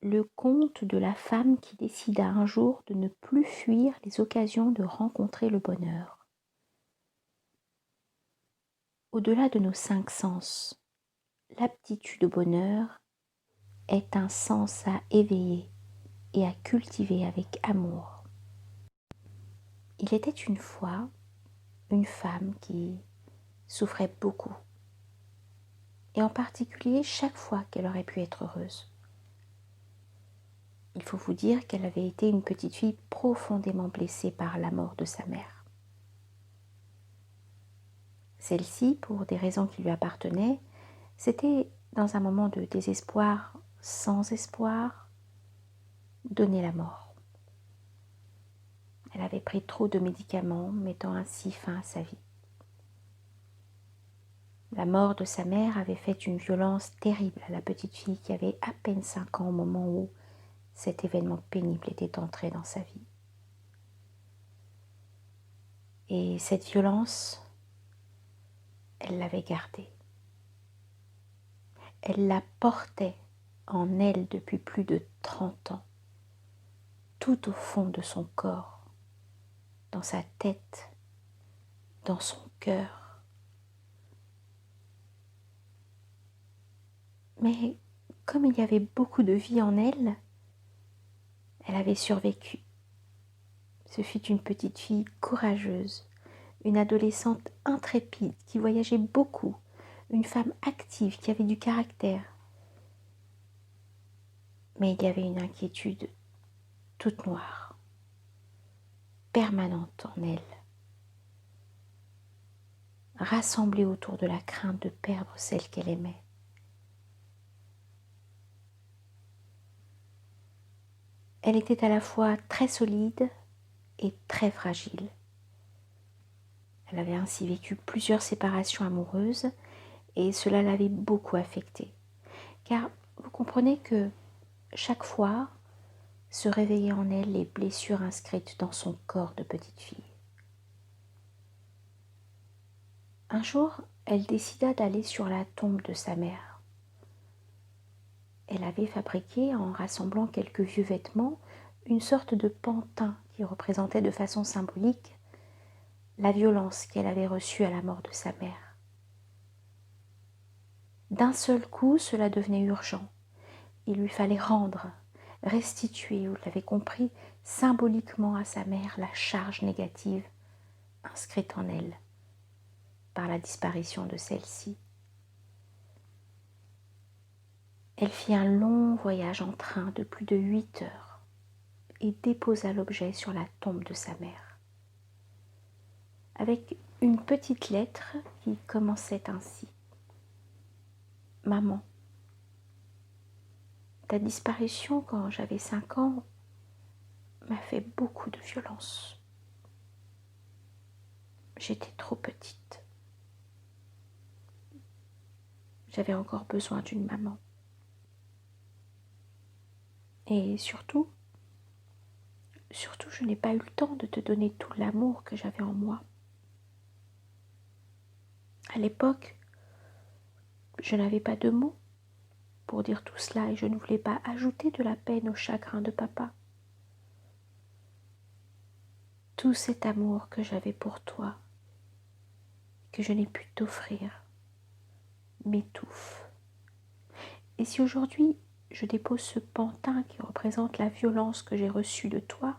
le conte de la femme qui décida un jour de ne plus fuir les occasions de rencontrer le bonheur. Au-delà de nos 5 sens, l'aptitude au bonheur est un sens à éveiller et à cultiver avec amour. Il était une fois une femme qui souffrait beaucoup, et en particulier chaque fois qu'elle aurait pu être heureuse. Il faut vous dire qu'elle avait été une petite fille profondément blessée par la mort de sa mère. Celle-ci, pour des raisons qui lui appartenaient, s'était, dans un moment de désespoir sans espoir, donné la mort. Elle avait pris trop de médicaments, mettant ainsi fin à sa vie. La mort de sa mère avait fait une violence terrible à la petite fille qui avait à peine 5 ans au moment où cet événement pénible était entré dans sa vie. Et cette violence, elle l'avait gardée. Elle la portait en elle depuis plus de 30 ans, tout au fond de son corps, dans sa tête, dans son cœur. Mais comme il y avait beaucoup de vie en elle, elle avait survécu. Ce fut une petite fille courageuse, une adolescente intrépide qui voyageait beaucoup, une femme active qui avait du caractère. Mais il y avait une inquiétude toute noire, permanente en elle, rassemblée autour de la crainte de perdre celle qu'elle aimait. Elle était à la fois très solide et très fragile. Elle avait ainsi vécu plusieurs séparations amoureuses et cela l'avait beaucoup affectée. Car vous comprenez que chaque fois se réveillaient en elle les blessures inscrites dans son corps de petite fille. Un jour, elle décida d'aller sur la tombe de sa mère. Elle avait fabriqué, en rassemblant quelques vieux vêtements, une sorte de pantin qui représentait de façon symbolique la violence qu'elle avait reçue à la mort de sa mère. D'un seul coup, cela devenait urgent. Il lui fallait rendre, restituer, vous l'avez compris, symboliquement à sa mère la charge négative inscrite en elle par la disparition de celle-ci. Elle fit un long voyage en train de plus de 8 heures et déposa l'objet sur la tombe de sa mère, avec une petite lettre qui commençait ainsi. Maman, ta disparition quand j'avais 5 ans m'a fait beaucoup de violence. J'étais trop petite. J'avais encore besoin d'une maman. Et surtout, je n'ai pas eu le temps de te donner tout l'amour que j'avais en moi. À l'époque, je n'avais pas de mots pour dire tout cela et je ne voulais pas ajouter de la peine au chagrin de papa. Tout cet amour que j'avais pour toi, que je n'ai pu t'offrir, m'étouffe. Et si aujourd'hui je dépose ce pantin qui représente la violence que j'ai reçue de toi,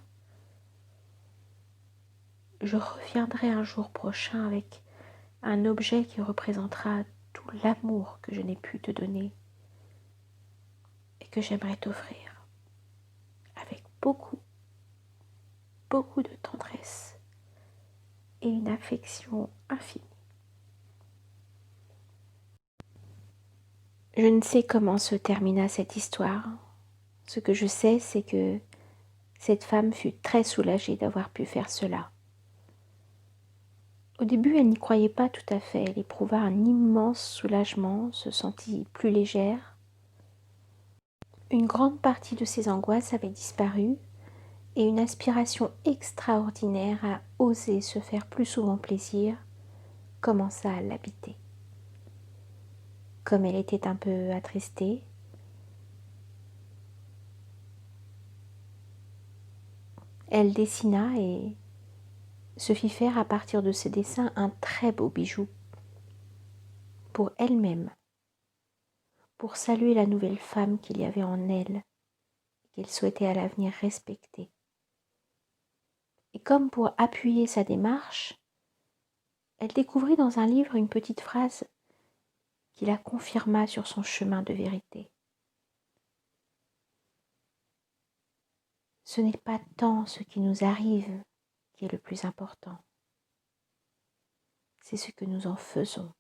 je reviendrai un jour prochain avec un objet qui représentera tout l'amour que je n'ai pu te donner et que j'aimerais t'offrir avec beaucoup, beaucoup de tendresse et une affection infinie. Je ne sais comment se termina cette histoire. Ce que je sais, c'est que cette femme fut très soulagée d'avoir pu faire cela. Au début, elle n'y croyait pas tout à fait. Elle éprouva un immense soulagement, se sentit plus légère. Une grande partie de ses angoisses avait disparu et une aspiration extraordinaire à oser se faire plus souvent plaisir commença à l'habiter. Comme elle était un peu attristée, Elle dessina et se fit faire à partir de ses dessins un très beau bijou pour elle-même, pour saluer la nouvelle femme qu'il y avait en elle, qu'elle souhaitait à l'avenir respecter. Et comme pour appuyer sa démarche, elle découvrit dans un livre une petite phrase qui la confirma sur son chemin de vérité. Ce n'est pas tant ce qui nous arrive qui est le plus important, c'est ce que nous en faisons.